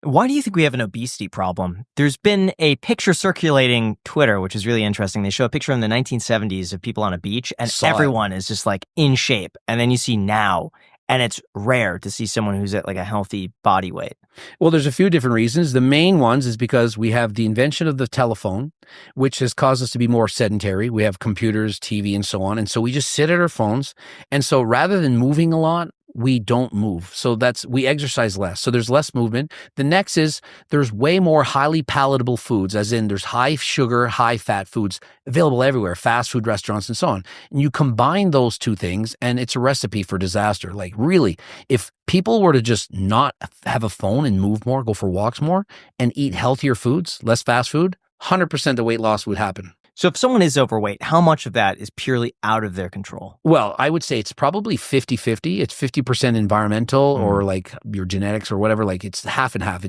Why do you think we have an obesity problem? There's been a picture circulating Twitter, which is really interesting. They show a picture in the 1970s of people on a beach, and Saw it. everyone is just like in shape. And then you see now, and it's rare to see someone who's at like a healthy body weight. Well, there's a few different reasons. The main ones is because we have the invention of the telephone, which has caused us to be more sedentary. We have computers, TV, and so on. And so we just sit at our phones. And so rather than moving a lot, we don't move. So we exercise less. So there's less movement. The next is there's way more highly palatable foods, as in there's high sugar, high fat foods available everywhere, fast food restaurants and so on. And you combine those two things and it's a recipe for disaster. Like really, if people were to just not have a phone and move more, go for walks more and eat healthier foods, less fast food, 100% the weight loss would happen. So if someone is overweight, how much of that is purely out of their control? Well, I would say it's probably 50-50. It's 50% environmental or like your genetics or whatever. Like it's half and half.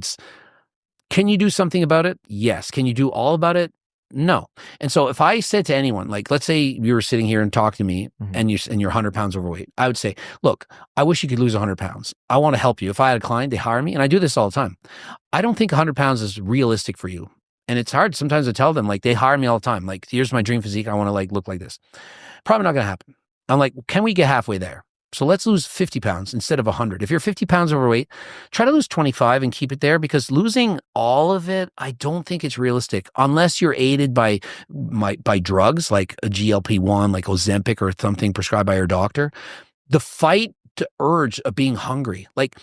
Can you do something about it? Yes. Can you do all about it? No. And so if I said to anyone, like, let's say you were sitting here and talking to me and you're 100 pounds overweight, I would say, look, I wish you could lose 100 pounds. I want to help you. If I had a client, they hire me, and I do this all the time. I don't think 100 pounds is realistic for you. And it's hard sometimes to tell them, like, they hire me all the time. Like, here's my dream physique. I want to like look like this. Probably not going to happen. I'm like, can we get halfway there? So let's lose 50 pounds instead of 100. If you're 50 pounds overweight, try to lose 25 and keep it there, because losing all of it, I don't think it's realistic unless you're aided by drugs like a GLP-1, like Ozempic or something prescribed by your doctor. The fight to urge of being hungry, like,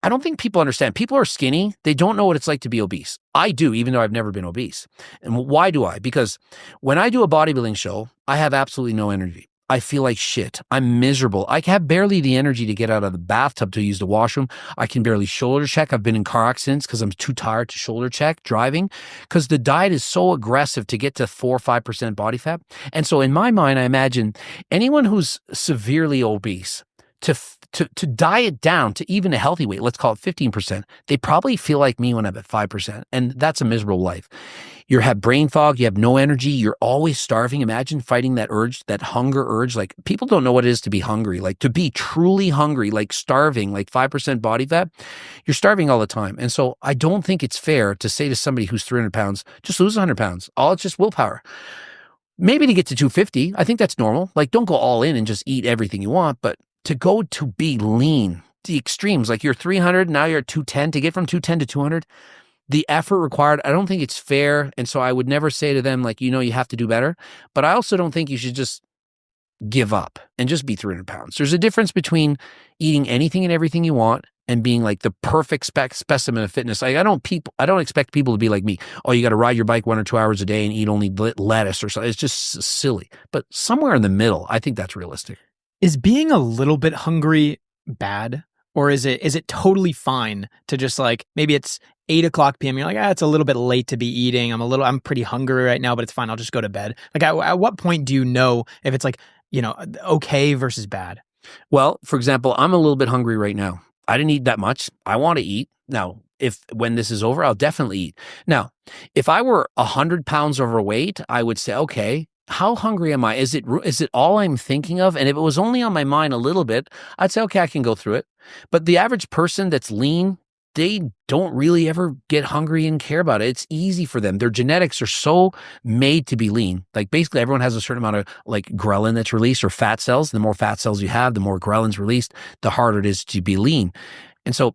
I don't think people understand. People are skinny. They don't know what it's like to be obese. I do, even though I've never been obese. And why do I? Because when I do a bodybuilding show, I have absolutely no energy. I feel like shit. I'm miserable. I have barely the energy to get out of the bathtub to use the washroom. I can barely shoulder check. I've been in car accidents because I'm too tired to shoulder check driving, because the diet is so aggressive to get to 4 or 5% body fat. And so in my mind, I imagine anyone who's severely obese, to diet down to even a healthy weight, let's call it 15%, they probably feel like me when I'm at 5%. And that's a miserable life. You have brain fog, you have no energy, you're always starving. Imagine fighting that urge, that hunger urge. Like, people don't know what it is to be hungry, like to be truly hungry, like starving, like 5% body fat. You're starving all the time. And so I don't think it's fair to say to somebody who's 300 pounds, just lose 100 pounds. All it's just willpower. Maybe to get to 250, I think that's normal. Like, don't go all in and just eat everything you want, but to go to be lean, the extremes, like you're 300, now you're at 210, to get from 210 to 200, the effort required, I don't think it's fair. And so I would never say to them, like, you have to do better. But I also don't think you should just give up and just be 300 pounds. There's a difference between eating anything and everything you want and being like the perfect specimen of fitness. Like, I don't expect people to be like me. Oh, you got to ride your bike 1 or 2 hours a day and eat only lettuce or something. It's just silly. But somewhere in the middle, I think that's realistic. Is being a little bit hungry bad? Or is it totally fine to just, like, maybe it's 8:00 p.m. You're like, it's a little bit late to be eating. I'm pretty hungry right now, but it's fine. I'll just go to bed. Like, at what point do you know if it's like, okay versus bad? Well, for example, I'm a little bit hungry right now. I didn't eat that much. I want to eat. Now, when this is over, I'll definitely eat. Now, if I were 100 pounds overweight, I would say, okay, how hungry am I? Is it all I'm thinking of? And if it was only on my mind a little bit, I'd say, okay, I can go through it. But the average person that's lean, they don't really ever get hungry and care about it. It's easy for them. Their genetics are so made to be lean. Like, basically everyone has a certain amount of like ghrelin that's released, or fat cells. The more fat cells you have, the more ghrelin's released, the harder it is to be lean. And so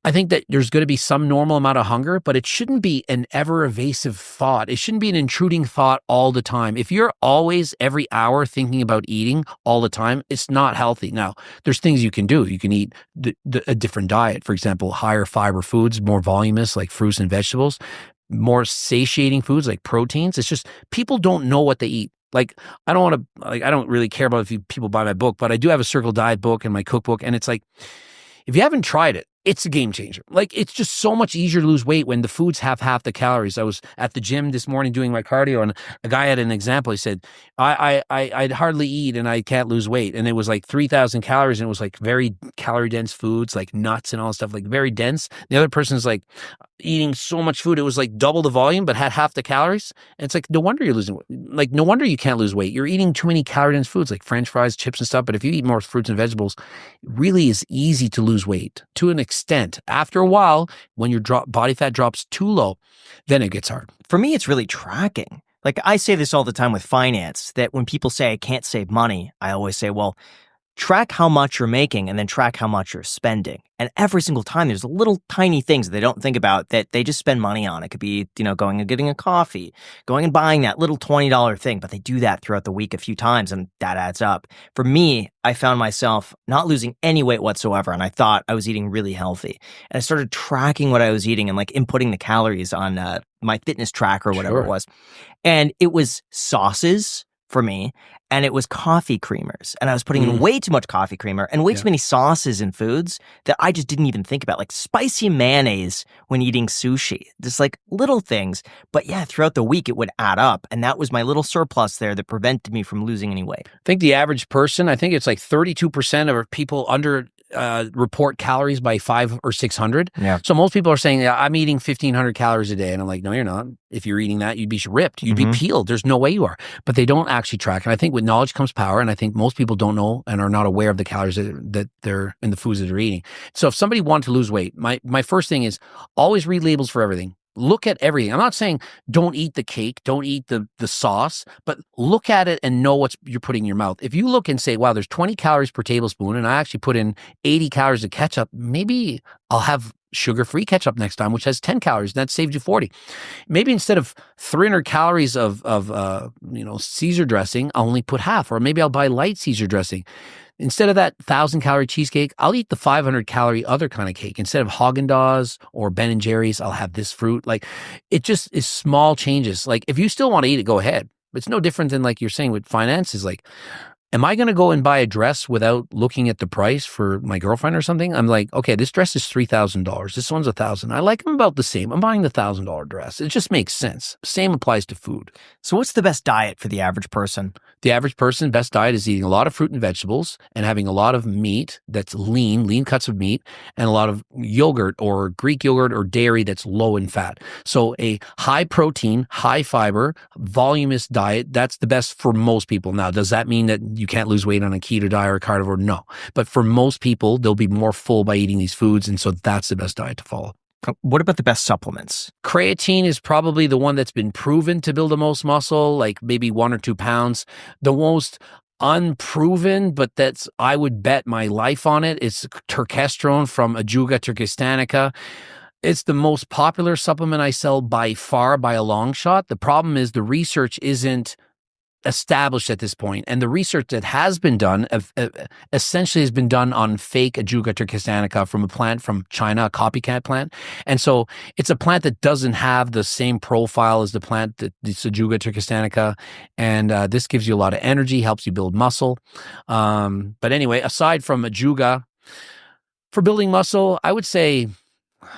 I think that there's going to be some normal amount of hunger, but it shouldn't be an ever evasive thought. It shouldn't be an intruding thought all the time. If you're always every hour thinking about eating all the time, it's not healthy. Now, there's things you can do. You can eat a different diet. For example, higher fiber foods, more voluminous like fruits and vegetables, more satiating foods like proteins. It's just people don't know what they eat. Like, I don't really care about if people buy my book, but I do have a Circle Diet book and my cookbook. And it's like, if you haven't tried it, it's a game changer. Like, it's just so much easier to lose weight when the foods have half the calories. I was at the gym this morning doing my cardio, and a guy had an example. He said, I'd hardly eat and I can't lose weight. And it was like 3,000 calories, and it was like very calorie dense foods, like nuts and all that stuff, like very dense. The other person's like, eating so much food. It was like double the volume, but had half the calories. And it's like, no wonder you're losing weight. Like, no wonder you can't lose weight. You're eating too many calorie-dense foods like French fries, chips and stuff. But if you eat more fruits and vegetables, it really is easy to lose weight to an extent. After a while, when your body fat drops too low, then it gets hard. For me, it's really tracking. Like, I say this all the time with finance, that when people say I can't save money, I always say, well, track how much you're making and then track how much you're spending. And every single time there's little tiny things that they don't think about that they just spend money on. It could be, going and getting a coffee, going and buying that little $20 thing, but they do that throughout the week a few times and that adds up. For me, I found myself not losing any weight whatsoever and I thought I was eating really healthy. And I started tracking what I was eating and like inputting the calories on my fitness tracker or whatever it was. And it was sauces for me, and it was coffee creamers. And I was putting in way too much coffee creamer and way too many sauces in foods that I just didn't even think about, like spicy mayonnaise when eating sushi. Just like little things. But yeah, throughout the week, it would add up. And that was my little surplus there that prevented me from losing any weight. I think the average person, I think it's like 32% of people under report calories by 500 or 600. Yeah. So most people are saying, yeah, I'm eating 1,500 calories a day. And I'm like, no, you're not. If you're eating that, you'd be ripped. You'd be peeled. There's no way you are. But they don't actually track. And I think with knowledge comes power. And I think most people don't know and are not aware of the calories that they're in the foods that they're eating. So if somebody wanted to lose weight, my first thing is always read labels for everything. Look at everything. I'm not saying don't eat the cake, don't eat the sauce, but look at it and know what you're putting in your mouth. If you look and say, wow, there's 20 calories per tablespoon and I actually put in 80 calories of ketchup, maybe I'll have sugar-free ketchup next time, which has 10 calories. And that saved you 40. Maybe instead of 300 calories of Caesar dressing, I'll only put half, or maybe I'll buy light Caesar dressing. Instead of that 1,000-calorie cheesecake, I'll eat the 500-calorie other kind of cake. Instead of Haagen-Dazs or Ben & Jerry's, I'll have this fruit. Like, it just is small changes. Like, if you still want to eat it, go ahead. It's no different than like you're saying with finances. Like, am I going to go and buy a dress without looking at the price for my girlfriend or something? I'm like, okay, this dress is $3,000. This one's $1,000. I like them about the same. I'm buying the $1,000 dress. It just makes sense. Same applies to food. So what's the best diet for the average person? The average person, best diet is eating a lot of fruit and vegetables and having a lot of meat that's lean cuts of meat, and a lot of yogurt or Greek yogurt or dairy that's low in fat. So a high protein, high fiber, voluminous diet, that's the best for most people. Now, does that mean that you can't lose weight on a keto diet or a carnivore? No. But for most people, they'll be more full by eating these foods. And so that's the best diet to follow. What about the best supplements? Creatine is probably the one that's been proven to build the most muscle, like maybe 1 or 2 pounds. The most unproven, but that's, I would bet my life on it, is turkestrone from Ajuga turkestanica. It's the most popular supplement I sell by far, by a long shot. The problem is the research isn't established at this point, and the research that has been done essentially has been done on fake Ajuga turkestanica from a plant from China, a copycat plant. And so it's a plant that doesn't have the same profile as the plant that the Ajuga turkestanica, and this gives you a lot of energy, helps you build muscle. But anyway, aside from Ajuga, for building muscle, I would say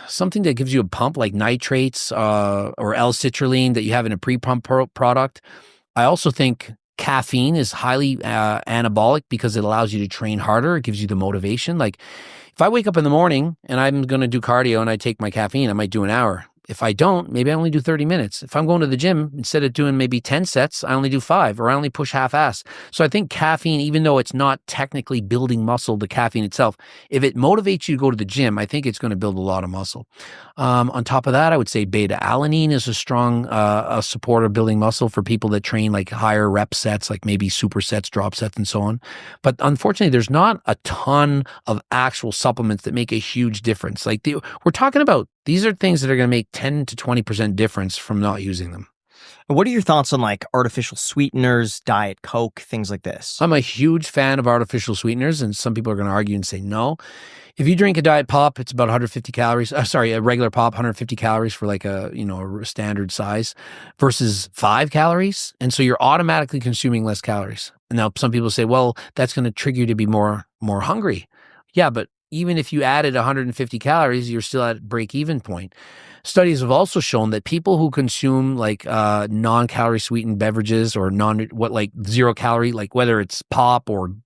something that gives you a pump like nitrates or L-citrulline that you have in a pre-pump product. I also think caffeine is highly anabolic because it allows you to train harder. It gives you the motivation. Like, if I wake up in the morning and I'm going to do cardio and I take my caffeine, I might do an hour. If I don't, maybe I only do 30 minutes. If I'm going to the gym, instead of doing maybe 10 sets, I only do 5, or I only push half-ass. So I think caffeine, even though it's not technically building muscle, the caffeine itself, if it motivates you to go to the gym, I think it's going to build a lot of muscle. On top of that, I would say beta-alanine is a strong supporter of building muscle for people that train like higher rep sets, like maybe supersets, drop sets, and so on. But unfortunately, there's not a ton of actual supplements that make a huge difference. Like we're talking about, these are things that are going to make 10 to 20% difference from not using them. What are your thoughts on like artificial sweeteners, Diet Coke, things like this? I'm a huge fan of artificial sweeteners, and some people are going to argue and say no. If you drink a diet pop, it's about 150 calories. A regular pop, 150 calories for like a standard size versus 5 calories. And so you're automatically consuming less calories. Now, some people say, well, that's going to trigger you to be more hungry. Yeah, but even if you added 150 calories, you're still at break-even point. Studies have also shown that people who consume like non-calorie sweetened beverages or like 0 calorie, like whether it's pop or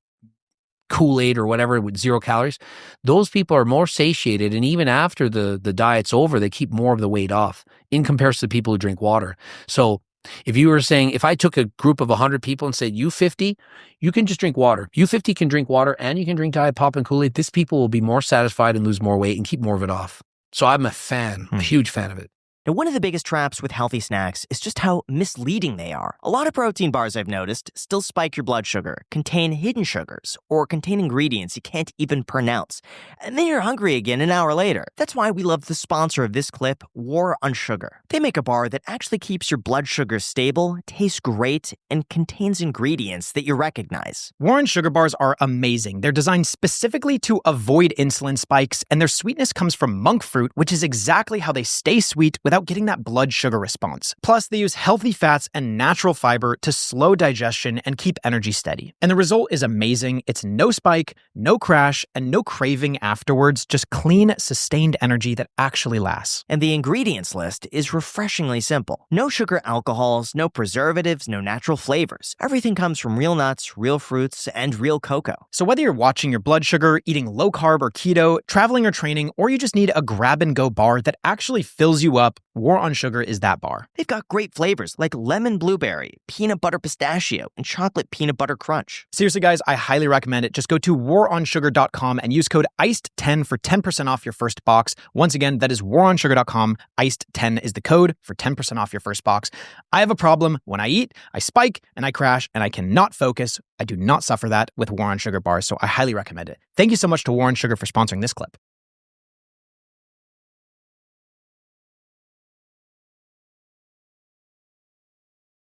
Kool-Aid or whatever with 0 calories, those people are more satiated. And even after the diet's over, they keep more of the weight off in comparison to people who drink water. So if you were saying, if I took a group of 100 people and said, you 50, you can just drink water. You 50 can drink water and you can drink Diet Pop and Kool-Aid. These people will be more satisfied and lose more weight and keep more of it off. So I'm a fan, a huge fan of it. Now, one of the biggest traps with healthy snacks is just how misleading they are. A lot of protein bars I've noticed still spike your blood sugar, contain hidden sugars, or contain ingredients you can't even pronounce. And then you're hungry again an hour later. That's why we love the sponsor of this clip, War on Sugar. They make a bar that actually keeps your blood sugar stable, tastes great, and contains ingredients that you recognize. War on Sugar bars are amazing. They're designed specifically to avoid insulin spikes, and their sweetness comes from monk fruit, which is exactly how they stay sweet without getting that blood sugar response. Plus, they use healthy fats and natural fiber to slow digestion and keep energy steady. And the result is amazing. It's no spike, no crash, and no craving afterwards, just clean, sustained energy that actually lasts. And the ingredients list is refreshingly simple. No sugar alcohols, no preservatives, no natural flavors. Everything comes from real nuts, real fruits, and real cocoa. So whether you're watching your blood sugar, eating low carb or keto, traveling or training, or you just need a grab-and-go bar that actually fills you up, War on Sugar is that bar. They've got great flavors like lemon blueberry, peanut butter pistachio, and chocolate peanut butter crunch. Seriously, guys, I highly recommend it. Just go to waronsugar.com and use code ICED10 for 10% off your first box. Once again, that is waronsugar.com. ICED10 is the code for 10% off your first box. I have a problem. When I eat, I spike and I crash and I cannot focus. I do not suffer that with War on Sugar bars, so I highly recommend it. Thank you so much to War on Sugar for sponsoring this clip.